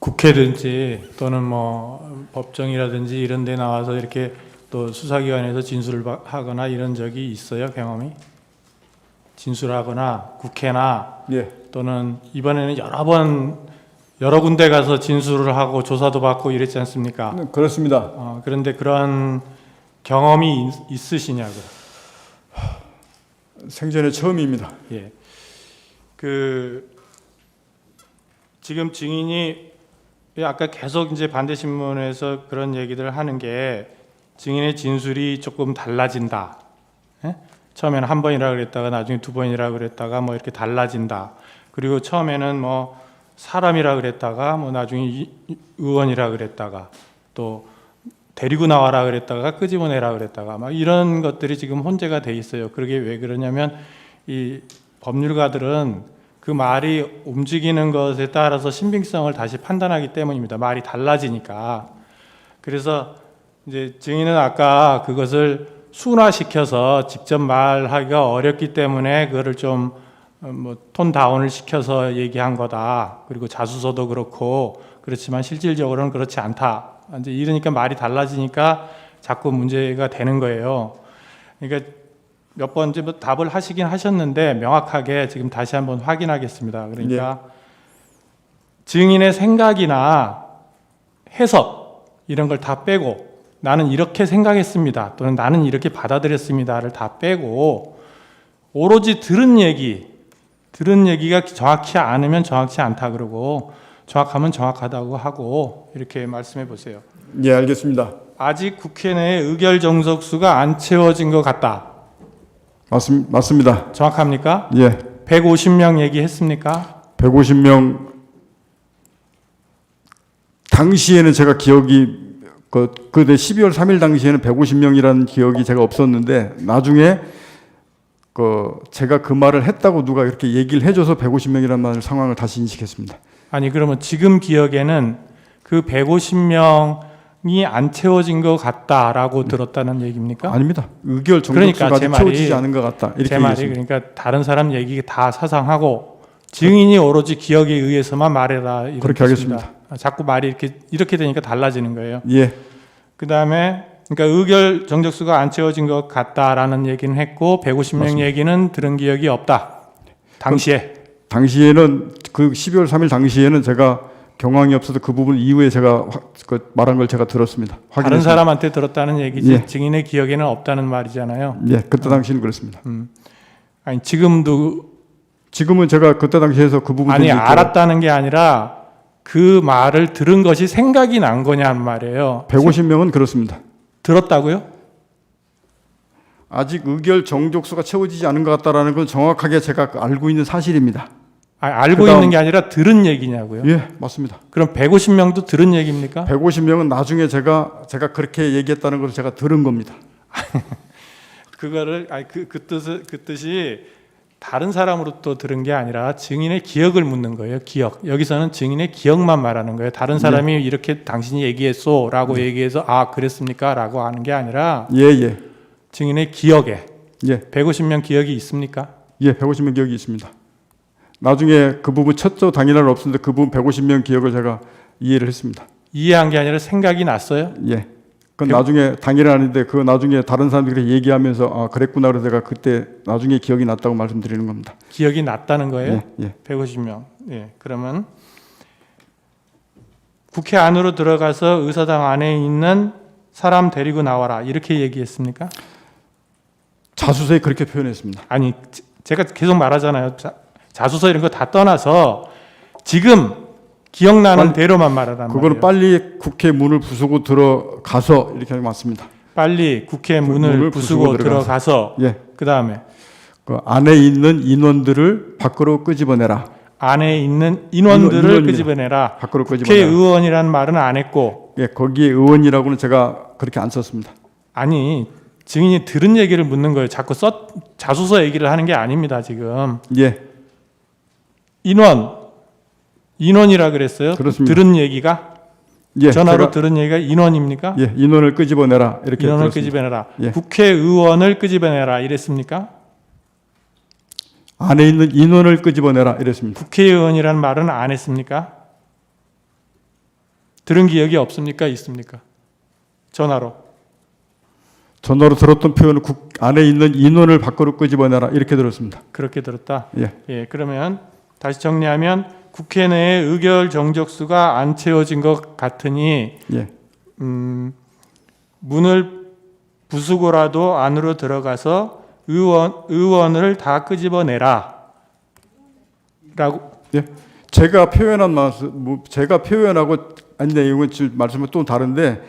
국회든지 또는 뭐 법정이라든지 이런 데 나와서 이렇게 또 수사기관에서 진술을 하거나 이런 적이 있어요, 경험이? 진술하거나 국회나 예. 또는 이번에는 여러 군데 가서 진술을 하고 조사도 받고 이랬지 않습니까? 네, 그렇습니다. 그런데 그런 경험이 있으시냐고요? 생전에 처음입니다. 예. 지금 증인이 아까 계속 이제 반대신문에서 그런 얘기들 하는 게 증인의 진술이 조금 달라진다. 예? 처음에는 한 번이라 그랬다가 나중에 두 번이라 그랬다가 뭐 이렇게 달라진다. 그리고 처음에는 뭐 사람이라 그랬다가 뭐 나중에 의원이라 그랬다가 또 데리고 나와라 그랬다가 끄집어내라 그랬다가 막 이런 것들이 지금 혼재가 돼 있어요. 그게 왜 그러냐면 이 법률가들은 그 말이 움직이는 것에 따라서 신빙성을 다시 판단하기 때문입니다. 말이 달라지니까. 그래서 이제 증인은 아까 그것을 순화시켜서 직접 말하기가 어렵기 때문에 그거를 좀 뭐 톤 다운을 시켜서 얘기한 거다. 그리고 자수서도 그렇고 그렇지만 실질적으로는 그렇지 않다. 이제 이러니까 말이 달라지니까 자꾸 문제가 되는 거예요. 그러니까 몇 번 이제 뭐 답을 하시긴 하셨는데 명확하게 지금 다시 한번 확인하겠습니다. 그러니까 증인의 생각이나 해석 이런 걸 다 빼고 나는 이렇게 생각했습니다. 또는 나는 이렇게 받아들였습니다를 다 빼고 오로지 들은 얘기가 정확히 않으면 정확치 않다 그러고 정확하면 정확하다고 하고 이렇게 말씀해 보세요. 예, 알겠습니다. 아직 국회 내에 의결 정석수가 안 채워진 것 같다. 맞습니다. 정확합니까? 예. 150명 얘기했습니까? 150명 당시에는 제가 기억이 그때 12월 3일 당시에는 150명이라는 기억이 제가 없었는데 나중에 제가 그 말을 했다고 누가 이렇게 얘기를 해줘서 150명이라는 말 상황을 다시 인식했습니다. 아니 그러면 지금 기억에는 그 150명이 안 채워진 것 같다라고 들었다는 얘기입니까? 아닙니다. 의결 정석수가 아직 채워지지 않은 것 같다. 이렇게 제 말이 얘기했습니다. 그러니까 다른 사람 얘기 다 사상하고 증인이 오로지 기억에 의해서만 말해라. 이런 그렇게 뜻입니다. 하겠습니다. 자꾸 말이 이렇게 되니까 달라지는 거예요. 예. 그다음에 그러니까 의결 정적수가 안 채워진 것 같다라는 얘기는 했고 150명 맞습니다. 얘기는 들은 기억이 없다. 당시에는 그 12월 3일 당시에는 제가 경황이 없어서 그 부분 이후에 제가 말한 걸 제가 들었습니다. 다른 확인했습니다. 사람한테 들었다는 얘기지 예. 증인의 기억에는 없다는 말이잖아요. 예, 그때 당시는 그렇습니다. 아니 지금은 제가 그때 당시에서 그 부분 아니 알았다는 게 아니라 그 말을 들은 것이 생각이 난 거냐는 말이에요. 150명은 그렇습니다. 들었다고요? 아직 의결 정족수가 채워지지 않은 것 같다라는 건 정확하게 제가 알고 있는 사실입니다. 알고 있는 게 아니라 들은 얘기냐고요? 예, 맞습니다. 그럼 150명도 들은 얘기입니까? 150명은 나중에 제가 그렇게 얘기했다는 걸 제가 들은 겁니다. 그거를 그 뜻이 다른 사람으로부터 들은 게 아니라 증인의 기억을 묻는 거예요. 기억. 여기서는 증인의 기억만 말하는 거예요. 다른 사람이 이렇게 당신이 얘기했소라고 얘기해서 그랬습니까라고 하는 게 아니라 예. 증인의 기억에 예. 150명 기억이 있습니까? 예, 150명 기억이 있습니다. 나중에 그 부분 첫조 당일날 없었는데 그 부분 150명 기억을 제가 이해를 했습니다. 이해한 게 아니라 생각이 났어요? 예. 그건 나중에 당일은 아닌데 그 나중에 다른 사람들이 얘기하면서 그랬구나 그래서 제가 그때 나중에 기억이 났다고 말씀드리는 겁니다. 기억이 났다는 거예요? 예. 150명. 예. 그러면 국회 안으로 들어가서 의사당 안에 있는 사람 데리고 나와라 이렇게 얘기했습니까? 자수서에 그렇게 표현했습니다. 아니 제가 계속 말하잖아요. 자수서 이런 거 다 떠나서 지금 기억나는 대로만 말하란 그거는 말이에요. 빨리 국회 문을 부수고 들어가서 이렇게 맞습니다. 빨리 국회 문을 부수고 들어가서 예. 그다음에 그 안에 있는 인원들을 밖으로 끄집어내라. 안에 있는 인원들을 끄집어내라. 밖으로 끄집어내라. 국회의원이라는 말은 안 했고 예, 거기에 의원이라고는 제가 그렇게 안 썼습니다. 아니 증인이 들은 얘기를 묻는 거예요. 자꾸 자수서 얘기를 하는 게 아닙니다. 지금 예. 인원이라 그랬어요? 그렇습니다. 들은 얘기가? 예, 전화로 들은 얘기가 인원입니까? 예, 인원을 끄집어내라 이렇게 인원을 들었습니다. 끄집어내라. 예. 국회의원을 끄집어내라 이랬습니까? 안에 있는 인원을 끄집어내라 이랬습니다. 국회의원이라는 말은 안 했습니까? 들은 기억이 없습니까? 있습니까? 전화로. 전화로 들었던 표현은 국 안에 있는 인원을 밖으로 끄집어내라 이렇게 들었습니다. 그렇게 들었다. 예. 그러면 다시 정리하면 국회 내에 의결 정적수가 안 채워진 것 같으니 예. 문을 부수고라도 안으로 들어가서 의원을 다 끄집어내라. 라고. 예. 제가 표현한 말씀, 제가 표현하고 아니 내용은 지금 말씀은 또 다른데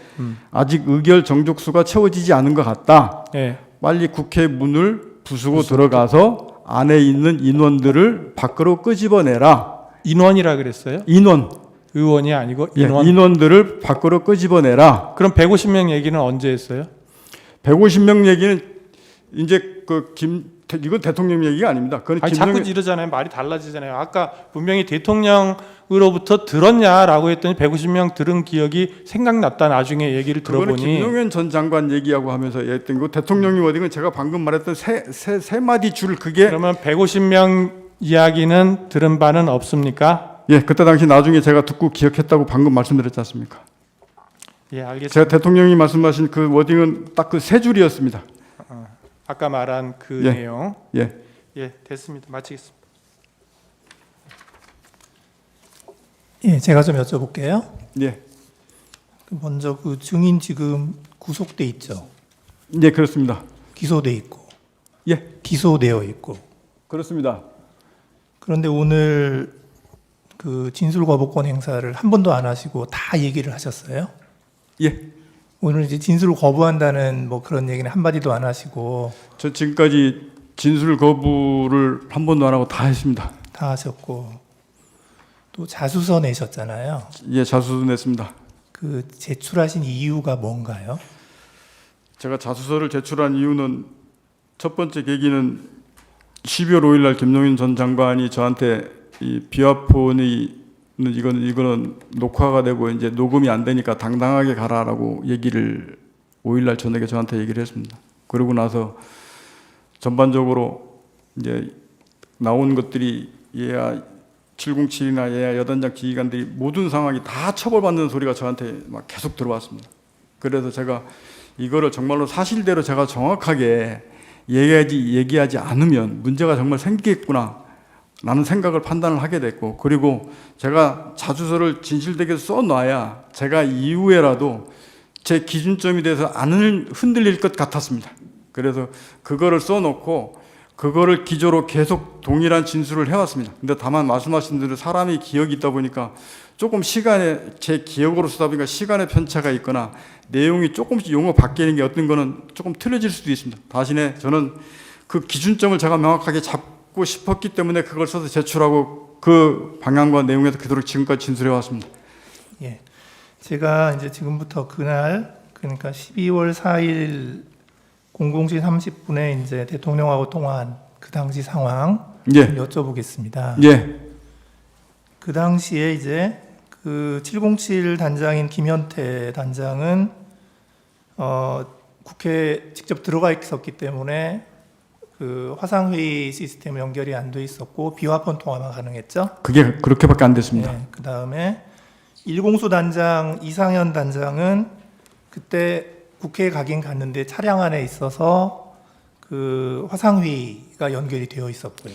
아직 의결 정족수가 채워지지 않은 것 같다. 예. 빨리 국회 문을 부수고 들어가서 안에 있는 인원들을 밖으로 끄집어내라. 인원이라 그랬어요? 인원. 의원이 아니고 예, 인원. 인원들을 밖으로 끄집어내라. 그럼 150명 얘기는 언제 했어요? 150명 얘기는 이제 이건 대통령 얘기가 아닙니다. 그건 아니 자꾸 이러잖아요. 말이 달라지잖아요. 아까 분명히 대통령으로부터 들었냐라고 했더니 150명 들은 기억이 생각났다. 나중에 얘기를 그거는 들어보니 김용현 전 장관 얘기하고 하면서 했던 거 대통령이 어디 건 제가 방금 말했던 세 마디 줄 그게 그러면 150명 이야기는 들은 바는 없습니까? 예 그때 당시 나중에 제가 듣고 기억했다고 방금 말씀드렸지 않습니까? 예, 알겠습니다. 제가 대통령이 말씀하신 그 워딩은 딱 그 세 줄이었습니다. 아까 말한 그 예. 내용. 예. 예, 됐습니다. 마치겠습니다. 예, 제가 좀 여쭤볼게요. 예. 먼저 그 증인 지금 구속돼 있죠. 예, 그렇습니다. 기소돼 있고. 예. 기소되어 있고. 그렇습니다. 그런데 오늘 그 진술 거부권 행사를 한 번도 안 하시고 다 얘기를 하셨어요. 예. 오늘 이제 진술을 거부한다는 뭐 그런 얘기는 한 마디도 안 하시고 저 지금까지 진술 거부를 한 번도 안 하고 다 했습니다. 다 하셨고 또 자수서 내셨잖아요. 예, 자수서 냈습니다. 그 제출하신 이유가 뭔가요? 제가 자수서를 제출한 이유는 첫 번째 계기는 12월 5일 날 김용현 전 장관이 저한테 이 비화폰이 이거는 녹화가 되고 이제 녹음이 안 되니까 당당하게 가라라고 얘기를 5일 날 저녁에 저한테 얘기를 했습니다. 그러고 나서 전반적으로 이제 나온 것들이 얘야 707이나 얘야 여단장 지휘관들이 모든 상황이 다 처벌받는 소리가 저한테 막 계속 들어왔습니다. 그래서 제가 이거를 정말로 사실대로 제가 정확하게 얘기하지 않으면 문제가 정말 생기겠구나 라는 생각을 판단을 하게 됐고, 그리고 제가 자수서를 진실되게 써놔야 제가 이후에라도 제 기준점에 대해서 안 흔들릴 것 같았습니다. 그래서 그거를 써놓고 그거를 기조로 계속 동일한 진술을 해왔습니다. 근데 다만 말씀하신 대로 사람이 기억이 있다 보니까 조금 시간에 제 기억으로 쓰다 보니까 시간의 편차가 있거나 내용이 조금씩 용어 바뀌는 게 어떤 거는 조금 틀려질 수도 있습니다. 대신에 저는 그 기준점을 제가 명확하게 잡고 싶었기 때문에 그걸 써서 제출하고 그 방향과 내용에서 그대로 지금까지 진술해 왔습니다. 예. 제가 이제 지금부터 그날 그러니까 12월 4일 00시 30분에 이제 대통령하고 통화한 그 당시 상황 예. 좀 여쭤보겠습니다. 예. 그 당시에 이제 그 707 단장인 김현태 단장은 국회에 직접 들어가 있었기 때문에 그 화상회의 시스템 연결이 안 돼 있었고 비화폰 통화만 가능했죠. 그게 그렇게밖에 안 됐습니다. 네, 그 다음에 일공수 단장 이상현 단장은 그때 국회에 가긴 갔는데 차량 안에 있어서 그 화상회의가 연결이 되어 있었고요.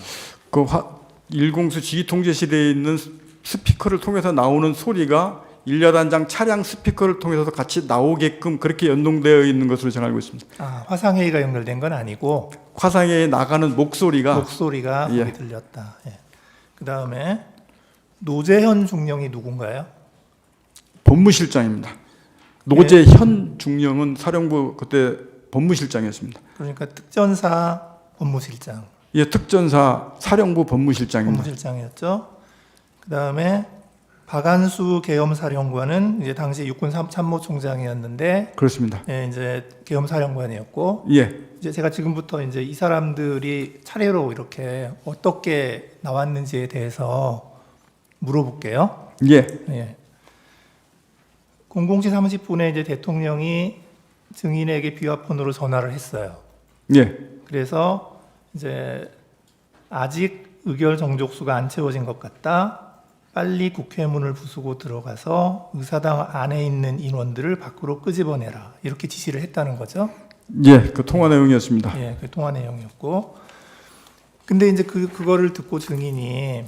그 1공수 지휘통제실에 있는 스피커를 통해서 나오는 소리가 일야단장 차량 스피커를 통해서 같이 나오게끔 그렇게 연동되어 있는 것으로 제가 알고 있습니다. 아, 화상회의가 연결된 건 아니고 화상에 나가는 목소리가 예. 거기 들렸다. 예. 그 다음에 노재현 중령이 누군가요? 법무실장입니다. 노재현 중령은 사령부 그때 법무실장이었습니다. 그러니까 특전사 법무실장. 예, 특전사 사령부 법무실장입니다. 법무실장이었죠. 그 다음에 박안수 계엄사령관은 이제 당시 육군 참모총장이었는데, 그렇습니다. 예, 이제 계엄사령관이었고, 예, 이제 제가 지금부터 이제 이 사람들이 차례로 이렇게 어떻게 나왔는지에 대해서 물어볼게요. 예, 예. 00시 30분에 이제 대통령이 증인에게 비화폰으로 전화를 했어요. 예, 그래서 이제 아직 의결 정족수가 안 채워진 것 같다. 빨리 국회 문을 부수고 들어가서 의사당 안에 있는 인원들을 밖으로 끄집어내라 이렇게 지시를 했다는 거죠. 예, 그 통화 내용이었습니다. 예, 그 통화 내용이었고, 근데 이제 그거를 듣고 증인이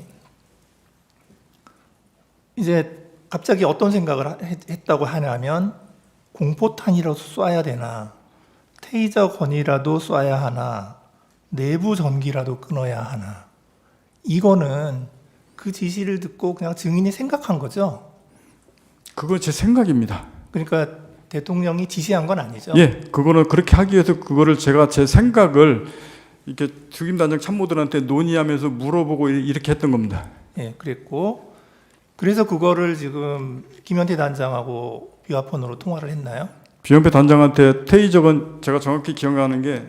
이제 갑자기 어떤 생각을 했다고 하냐면 공포탄이라도 쏴야 되나, 테이저 건이라도 쏴야 하나, 내부 전기라도 끊어야 하나. 이거는 그 지시를 듣고 그냥 증인이 생각한 거죠. 그건 제 생각입니다. 그러니까 대통령이 지시한 건 아니죠. 예, 그거는 그렇게 하기 위해서 그거를 제가 제 생각을 이렇게 특임단장 참모들한테 논의하면서 물어보고 이렇게 했던 겁니다. 예, 그랬고, 그래서 그거를 지금 김현태 단장하고 비화폰으로 통화를 했나요? 비연패 단장한테 테이저건 제가 정확히 기억나는 게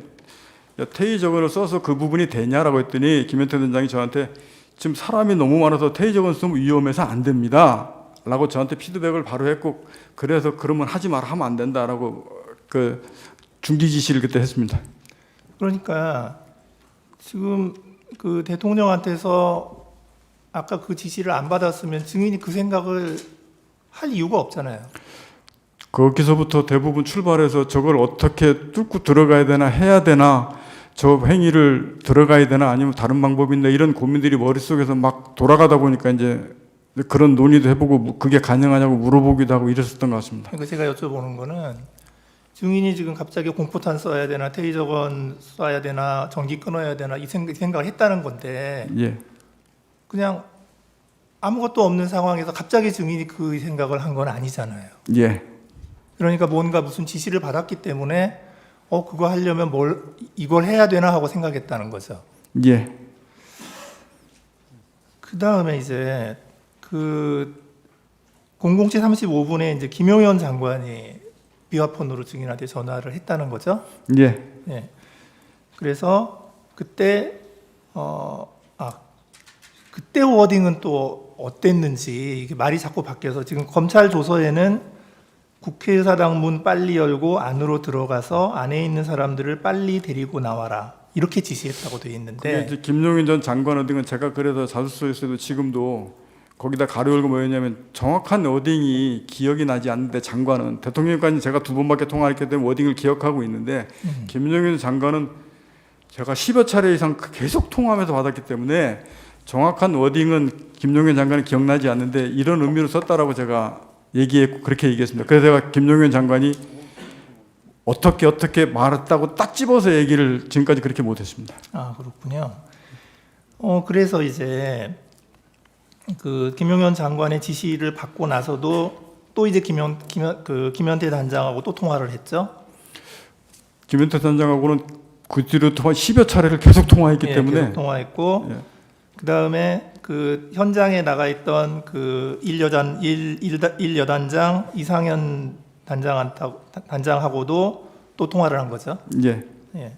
야, 테이저건을 써서 그 부분이 되냐라고 했더니 김현태 단장이 저한테 지금 사람이 너무 많아서 테이저건 쓰면 위험해서 안 됩니다 라고 저한테 피드백을 바로 했고, 그래서 그러면 하지 마라, 하면 안 된다라고 그 중지 지시를 그때 했습니다. 그러니까 지금 그 대통령한테서 아까 그 지시를 안 받았으면 증인이 그 생각을 할 이유가 없잖아요. 거기서부터 대부분 출발해서 저걸 어떻게 뚫고 들어가야 되나, 해야 되나, 저 행위를 들어가야 되나, 아니면 다른 방법이 있나, 이런 고민들이 머릿속에서 막 돌아가다 보니까 이제 그런 논의도 해보고 그게 가능하냐고 물어보기도 하고 이랬었던 것 같습니다. 그러니까 제가 여쭤보는 거는 증인이 지금 갑자기 공포탄 써야 되나, 테이저건 쏴야 되나, 전기 끊어야 되나 이 생각을 했다는 건데, 예, 그냥 아무것도 없는 상황에서 갑자기 증인이 그 생각을 한 건 아니잖아요. 예, 그러니까 뭔가 무슨 지시를 받았기 때문에 그거 하려면 이걸 해야 되나 하고 생각했다는 거죠. 예. 그 다음에 이제 그 00시 35분에 이제 김용현 장관이 비화폰으로 증인한테 전화를 했다는 거죠. 예. 예. 그래서 그때 그때 워딩은 또 어땠는지 이게 말이 자꾸 바뀌어서 지금 검찰 조서에는 국회의사당 문 빨리 열고 안으로 들어가서 안에 있는 사람들을 빨리 데리고 나와라 이렇게 지시했다고 돼 그게 있는데 이제 김용인 전 장관 어딩은 제가 그래서 자수서에서도 지금도 거기다 가로 열고 뭐였냐면 정확한 워딩이 기억이 나지 않는데 장관은 대통령까지 제가 2번밖에 통화했기 때문에 워딩을 기억하고 있는데 김용인 장관은 제가 10여 차례 이상 계속 통화하면서 받았기 때문에 정확한 워딩은 김용현 장관이 기억나지 않는데 이런 의미로 썼다라고 제가 얘기했고 그렇게 얘기했습니다. 그래서 제가 김용현 장관이 어떻게 말했다고 딱 집어서 얘기를 지금까지 그렇게 못했습니다. 아 그렇군요. 그래서 이제 그 김용현 장관의 지시를 받고 나서도 또 이제 김현태 단장하고 또 통화를 했죠. 김현태 단장하고는 그 뒤로 통화 10여 차례를 계속 통화했기 때문에 계속 통화했고 예. 그 다음에 그 현장에 나가 있던 그 1여단장 이상현 단장하고도 또 통화를 한 거죠. 예. 예.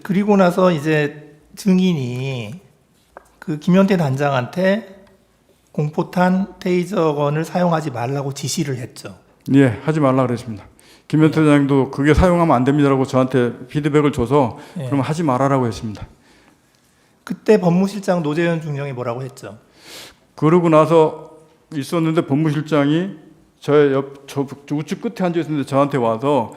그리고 나서 이제 증인이 그 김현태 단장한테 공포탄 테이저건을 사용하지 말라고 지시를 했죠. 예, 하지 말라 그랬습니다. 김현태 단장도 그게 사용하면 안 됩니다라고 저한테 피드백을 줘서 예. 그럼 하지 말아라고 했습니다. 그때 법무실장 노재현 중령이 뭐라고 했죠? 그러고 나서 있었는데 법무실장이 저 우측 끝에 앉아 있었는데 저한테 와서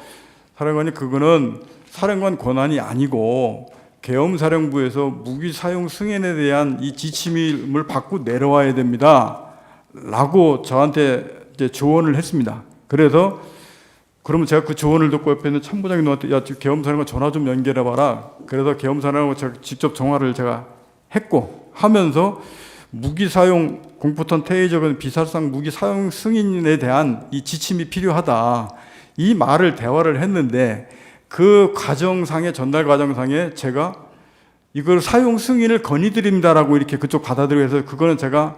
사령관이 그거는 사령관 권한이 아니고 계엄사령부에서 무기 사용 승인에 대한 이 지침을 받고 내려와야 됩니다. 라고 저한테 이제 조언을 했습니다. 그래서 그러면 제가 그 조언을 듣고 옆에 있는 참부장이 너한테 야, 계엄사령관 전화 좀 연결해 봐라. 그래서 계엄사령관 제가 직접 전화를 제가 했고 하면서 무기 사용 공포탄 테이저건 비살상 무기 사용 승인에 대한 이 지침이 필요하다. 이 말을 대화를 했는데 그 과정상에 전달 과정상에 제가 이걸 사용 승인을 건의드립니다라고 이렇게 그쪽 받아들여서 그거는 제가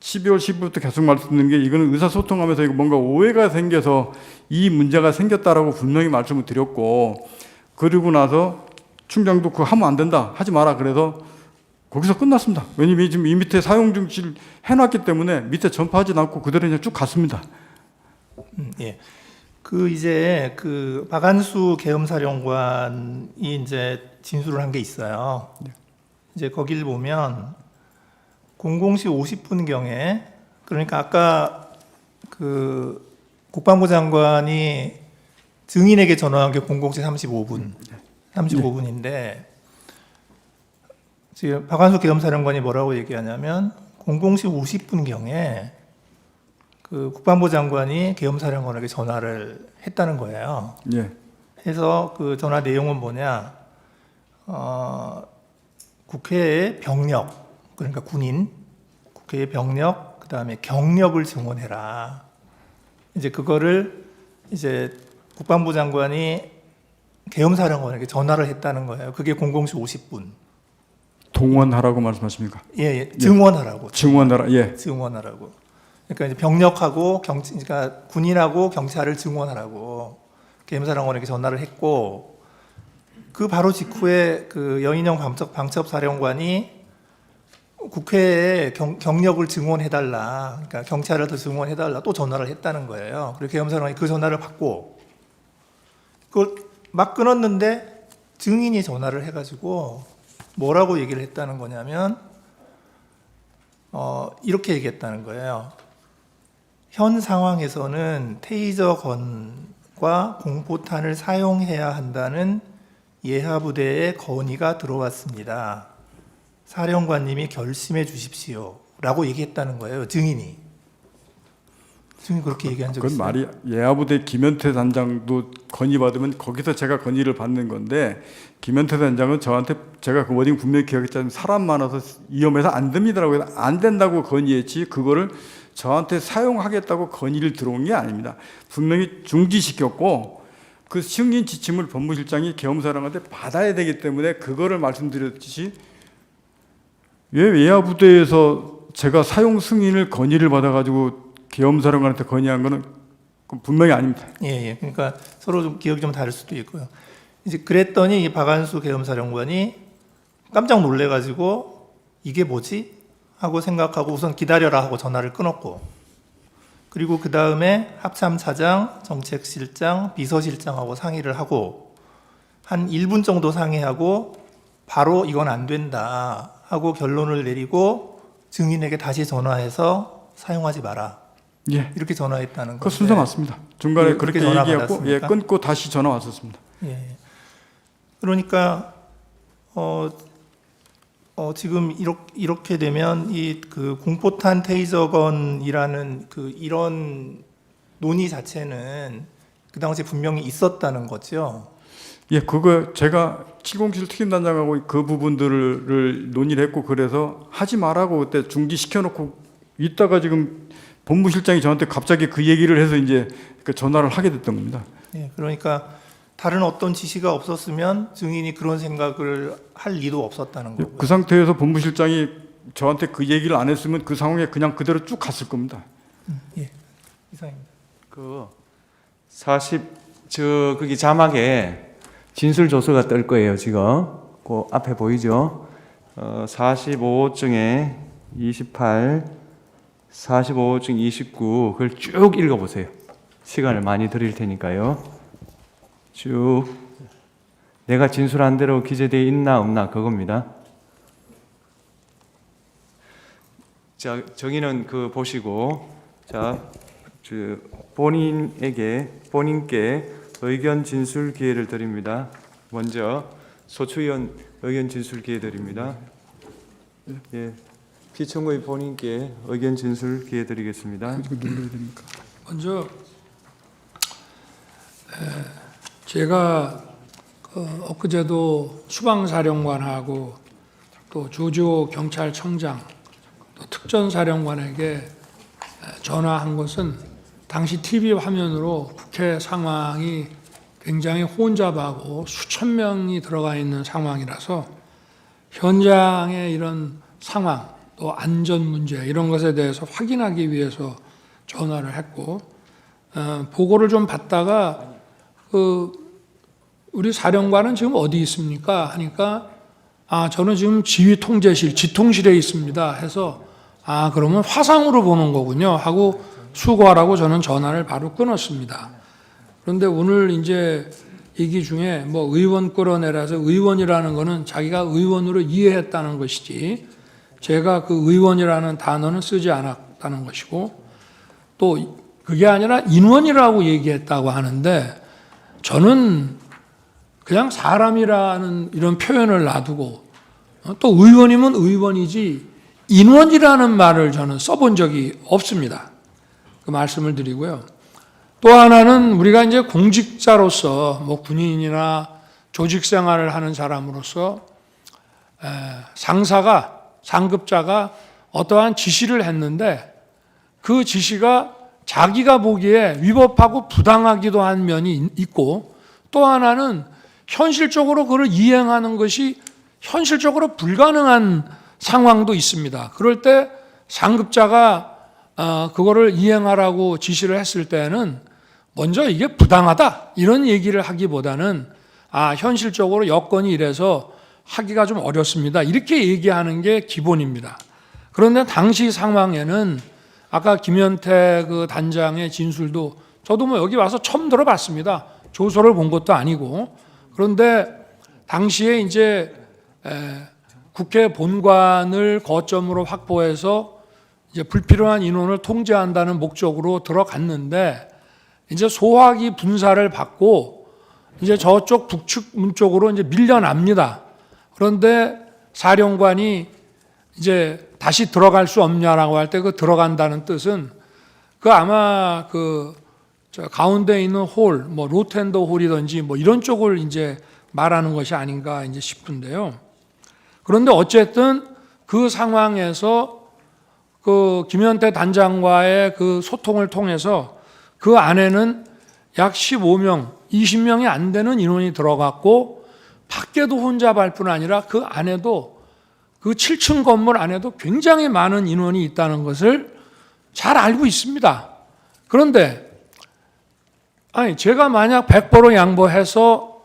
12월 10일부터 계속 말씀드린 게 이거는 의사소통하면서 이거 뭔가 오해가 생겨서 이 문제가 생겼다라고 분명히 말씀을 드렸고 그리고 나서 충장도 그거 하면 안 된다 하지 마라 그래서 거기서 끝났습니다. 왜냐면 지금 이 밑에 사용 중지를 해놨기 때문에 밑에 전파하지 않고 그대로 그냥 쭉 갔습니다. 예. 그 이제 그 박한수 계엄사령관이 이제 진술을 한 게 있어요. 이제 거기를 보면 00시 50분경에, 그러니까 아까 그 국방부 장관이 증인에게 전화한 게 00시 35분인데 지금 박한수 계엄사령관이 뭐라고 얘기하냐면 00시 50분경에 그 국방부 장관이 계엄사령관에게 전화를 했다는 거예요. 예. 해서 그 전화 내용은 뭐냐? 국회의 병력, 그러니까 군인, 국회의 병력, 그 다음에 경력을 증원해라. 이제 그거를 이제 국방부 장관이 계엄사령관에게 전화를 했다는 거예요. 그게 00시 50분. 동원하라고 말씀하십니까? 예. 증원하라고. 증원하라. 예. 증원하라고. 그러니까 이제 병력하고 그러니까 군인하고 경찰을 증원하라고 계엄사령관에게 전화를 했고, 그 바로 직후에 그 여인영 방첩사령관이 국회에 경력을 증원해달라, 그러니까 경찰을 더 증원해달라 또 전화를 했다는 거예요. 그리고 계엄사령관이 그 전화를 받고 그걸 막 끊었는데 증인이 전화를 해가지고 뭐라고 얘기를 했다는 거냐면 이렇게 얘기했다는 거예요. 현 상황에서는 테이저건과 공포탄을 사용해야 한다는 예하부대의 건의가 들어왔습니다. 사령관님이 결심해 주십시오. 라고 얘기했다는 거예요. 증인이 그렇게 얘기한 적이 그건 있어요. 말이 예하부대 김현태 단장도 건의받으면 거기서 제가 건의를 받는 건데, 김현태 단장은 저한테 제가 그 워딩 분명히 기억했잖아요. 사람 많아서 위험해서 안 됩니다라고 해서 안 된다고 건의했지, 그거를 저한테 사용하겠다고 건의를 들어온 게 아닙니다. 분명히 중지시켰고 그 승인 지침을 법무실장이 계엄사령한테 받아야 되기 때문에 그거를 말씀드렸듯이, 왜 예하부대에서 제가 사용 승인을 건의를 받아가지고 계엄사령관한테 건의한 거는 분명히 아닙니다. 예. 그러니까 서로 좀 기억이 좀 다를 수도 있고요. 이제 그랬더니 이 박한수 계엄사령관이 깜짝 놀래가지고 이게 뭐지? 하고 생각하고 우선 기다려라 하고 전화를 끊었고, 그리고 그 다음에 합참차장, 정책실장, 비서실장하고 상의를 하고 한 1분 정도 상의하고 바로 이건 안 된다 하고 결론을 내리고 증인에게 다시 전화해서 사용하지 마라. 예. 이렇게 전화했다는 그 건데. 순서 맞습니다. 중간에 예, 그렇게 그렇게 전화 얘기했고, 받았습니까? 끊고 다시 전화 왔었습니다. 예. 그러니까 지금 이렇게 되면 이 그 공포탄 테이저건이라는 그 이런 논의 자체는 그 당시에 분명히 있었다는 거죠. 예, 그거 제가 707 특임단장하고 그 부분들을 논의를 했고, 그래서 하지 말라고 그때 중지시켜놓고 있다가 지금 법무실장이 저한테 갑자기 그 얘기를 해서 이제 그 전화를 하게 됐던 겁니다. 예, 그러니까 다른 어떤 지시가 없었으면 증인이 그런 생각을 할 리도 없었다는 거고요. 그 상태에서 법무실장이 저한테 그 얘기를 안 했으면 그 상황에 그냥 그대로 쭉 갔을 겁니다. 예, 이상입니다. 거기 자막에 진술 조서가 뜰 거예요. 지금 그 앞에 보이죠? 45호증에 28, 45호증 29 그걸 쭉 읽어보세요. 시간을 많이 드릴 테니까요. 쭉 내가 진술한 대로 기재되어 있나 없나 그겁니다. 자, 정의는 그 보시고, 자, 본인께 의견 진술 기회를 드립니다. 먼저 소추위원 의견 진술 기회 드립니다. 예, 피청구의 본인께 의견 진술 기회 드리겠습니다. 먼저 제가 엊그제도 수방사령관하고 또 조지호 경찰청장 또 특전사령관에게 전화한 것은 당시 TV 화면으로 국회 상황이 굉장히 혼잡하고 수천 명이 들어가 있는 상황이라서 현장의 이런 상황 또 안전 문제 이런 것에 대해서 확인하기 위해서 전화를 했고, 보고를 좀 받다가 우리 사령관은 지금 어디 있습니까? 하니까 저는 지금 지휘통제실, 지통실에 있습니다 해서 그러면 화상으로 보는 거군요 하고 수고하라고 저는 전화를 바로 끊었습니다. 그런데 오늘 이제 얘기 중에 뭐 의원 끌어내라서 의원이라는 거는 자기가 의원으로 이해했다는 것이지 제가 그 의원이라는 단어는 쓰지 않았다는 것이고 또 그게 아니라 인원이라고 얘기했다고 하는데 저는 그냥 사람이라는 이런 표현을 놔두고 또 의원이면 의원이지 인원이라는 말을 저는 써본 적이 없습니다. 그 말씀을 드리고요. 또 하나는 우리가 이제 공직자로서 뭐 군인이나 조직 생활을 하는 사람으로서 상급자가 어떠한 지시를 했는데 그 지시가 자기가 보기에 위법하고 부당하기도 한 면이 있고 또 하나는 현실적으로 그걸 이행하는 것이 현실적으로 불가능한 상황도 있습니다. 그럴 때 상급자가 그거를 이행하라고 지시를 했을 때는 먼저 이게 부당하다 이런 얘기를 하기보다는 현실적으로 여건이 이래서 하기가 좀 어렵습니다. 이렇게 얘기하는 게 기본입니다. 그런데 당시 상황에는 아까 김현태 그 단장의 진술도 저도 뭐 여기 와서 처음 들어봤습니다. 조서를 본 것도 아니고. 그런데 당시에 이제 국회 본관을 거점으로 확보해서 이제 불필요한 인원을 통제한다는 목적으로 들어갔는데 이제 소화기 분사를 받고 이제 저쪽 북측 문 쪽으로 이제 밀려납니다. 그런데 사령관이 이제 다시 들어갈 수 없냐라고 할 때 그 들어간다는 뜻은 그 아마 저 가운데 있는 홀, 뭐 로텐더 홀이든지 뭐 이런 쪽을 이제 말하는 것이 아닌가 이제 싶은데요. 그런데 어쨌든 그 상황에서 그 김현태 단장과의 그 소통을 통해서 그 안에는 약 15명, 20명이 안 되는 인원이 들어갔고 밖에도 혼잡할 뿐 아니라 그 안에도 그 7층 건물 안에도 굉장히 많은 인원이 있다는 것을 잘 알고 있습니다. 그런데 제가 만약 100% 양보해서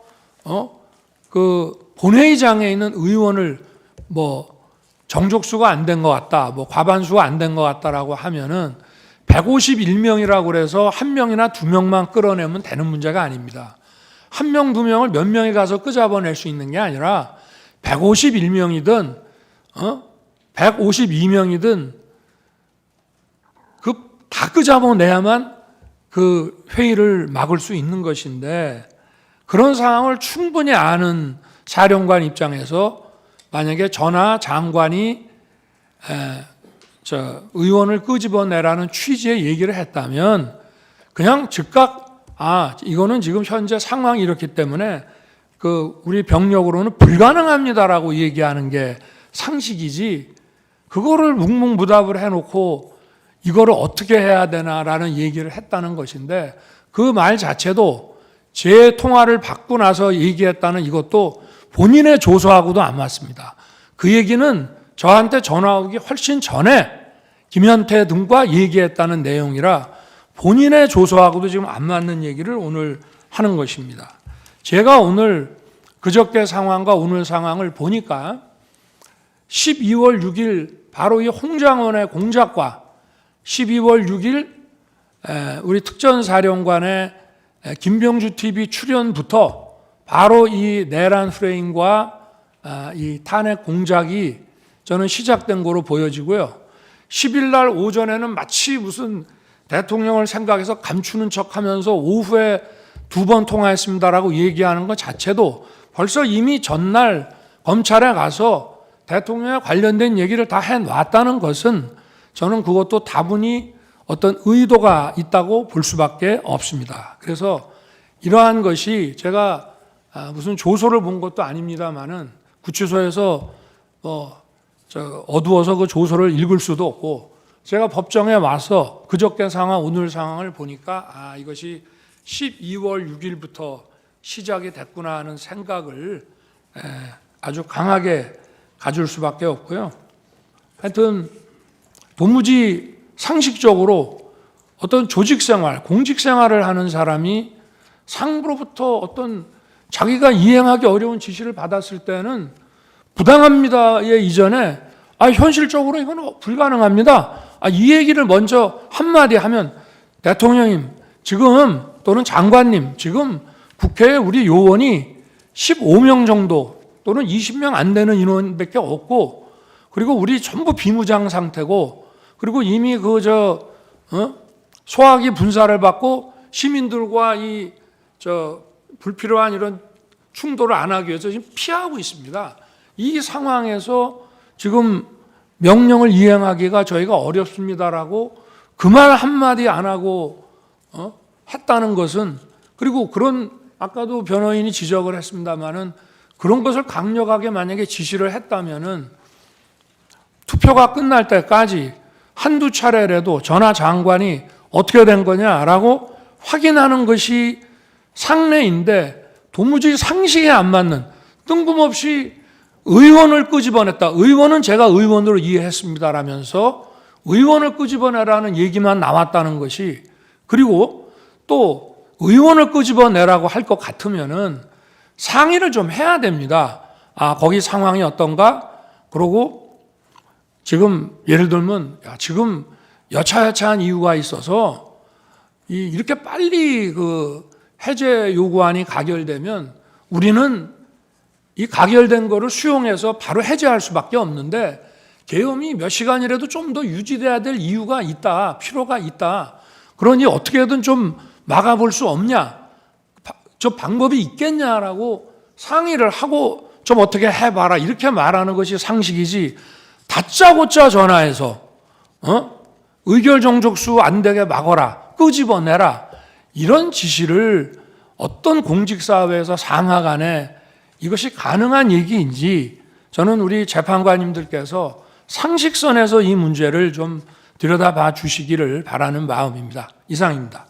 그 본회의장에 있는 의원을 뭐 정족수가 안 된 것 같다, 뭐 과반수가 안 된 것 같다라고 하면은 151명이라고 그래서 한 명이나 두 명만 끌어내면 되는 문제가 아닙니다. 한 명, 두 명을 몇 명이 가서 끄잡아낼 수 있는 게 아니라 151명이든 152명이든 다 끄잡아내야만 그 회의를 막을 수 있는 것인데 그런 상황을 충분히 아는 사령관 입장에서 만약에 전하 장관이 의원을 끄집어내라는 취지의 얘기를 했다면 그냥 즉각 이거는 지금 현재 상황이 이렇기 때문에 그 우리 병력으로는 불가능합니다라고 얘기하는 게 상식이지 그거를 묵묵부답을 해놓고 이거를 어떻게 해야 되나라는 얘기를 했다는 것인데 그 말 자체도 제 통화를 받고 나서 얘기했다는 이것도 본인의 조서하고도 안 맞습니다. 그 얘기는 저한테 전화 오기 훨씬 전에 김현태 등과 얘기했다는 내용이라 본인의 조서하고도 지금 안 맞는 얘기를 오늘 하는 것입니다. 제가 오늘 그저께 상황과 오늘 상황을 보니까 12월 6일 바로 이 홍장원의 공작과 12월 6일 우리 특전사령관의 김병주 TV 출연부터 바로 이 내란 프레임과 이 탄핵 공작이 저는 시작된 거로 보여지고요. 10일 날 오전에는 마치 무슨 대통령을 생각해서 감추는 척하면서 오후에 2번 통화했습니다라고 얘기하는 것 자체도 벌써 이미 전날 검찰에 가서 대통령에 관련된 얘기를 다 해놨다는 것은 저는 그것도 다분히 어떤 의도가 있다고 볼 수밖에 없습니다. 그래서 이러한 것이 제가 무슨 조서를 본 것도 아닙니다만은 구치소에서 어두워서 그 조서를 읽을 수도 없고 제가 법정에 와서 그저께 상황, 오늘 상황을 보니까 이것이 12월 6일부터 시작이 됐구나 하는 생각을 아주 강하게 가질 수밖에 없고요. 하여튼 도무지 상식적으로 어떤 조직생활, 공직생활을 하는 사람이 상부로부터 어떤 자기가 이행하기 어려운 지시를 받았을 때는 부당합니다의 이전에 현실적으로 이건 불가능합니다. 이 얘기를 먼저 한마디 하면 대통령님 지금 또는 장관님 지금 국회에 우리 요원이 15명 정도 또는 20명 안 되는 인원밖에 없고 그리고 우리 전부 비무장 상태고 그리고 이미 소화기 분사를 받고 시민들과 불필요한 이런 충돌을 안 하기 위해서 지금 피하고 있습니다. 이 상황에서 지금 명령을 이행하기가 저희가 어렵습니다라고 그 말 한마디 안 하고 했다는 것은 그리고 그런 아까도 변호인이 지적을 했습니다마는 그런 것을 강력하게 만약에 지시를 했다면은 투표가 끝날 때까지 한두 차례라도 전하 장관이 어떻게 된 거냐라고 확인하는 것이 상례인데 도무지 상식에 안 맞는 뜬금없이 의원을 끄집어냈다. 의원은 제가 의원으로 이해했습니다라면서 의원을 끄집어내라는 얘기만 나왔다는 것이 그리고 또 의원을 끄집어내라고 할 것 같으면은 상의를 좀 해야 됩니다. 거기 상황이 어떤가? 그러고 지금 예를 들면 지금 여차여차한 이유가 있어서 이렇게 빨리 해제 요구안이 가결되면 우리는 이 가결된 거를 수용해서 바로 해제할 수밖에 없는데 계엄이 몇 시간이라도 좀 더 유지돼야 될 이유가 있다, 필요가 있다. 그러니 어떻게든 좀 막아볼 수 없냐? 저 방법이 있겠냐라고 상의를 하고 좀 어떻게 해봐라 이렇게 말하는 것이 상식이지. 다짜고짜 전화해서 의결 정족수 안 되게 막아라, 끄집어내라 이런 지시를 어떤 공직사회에서 상하간에 이것이 가능한 얘기인지 저는 우리 재판관님들께서 상식선에서 이 문제를 좀 들여다봐 주시기를 바라는 마음입니다. 이상입니다.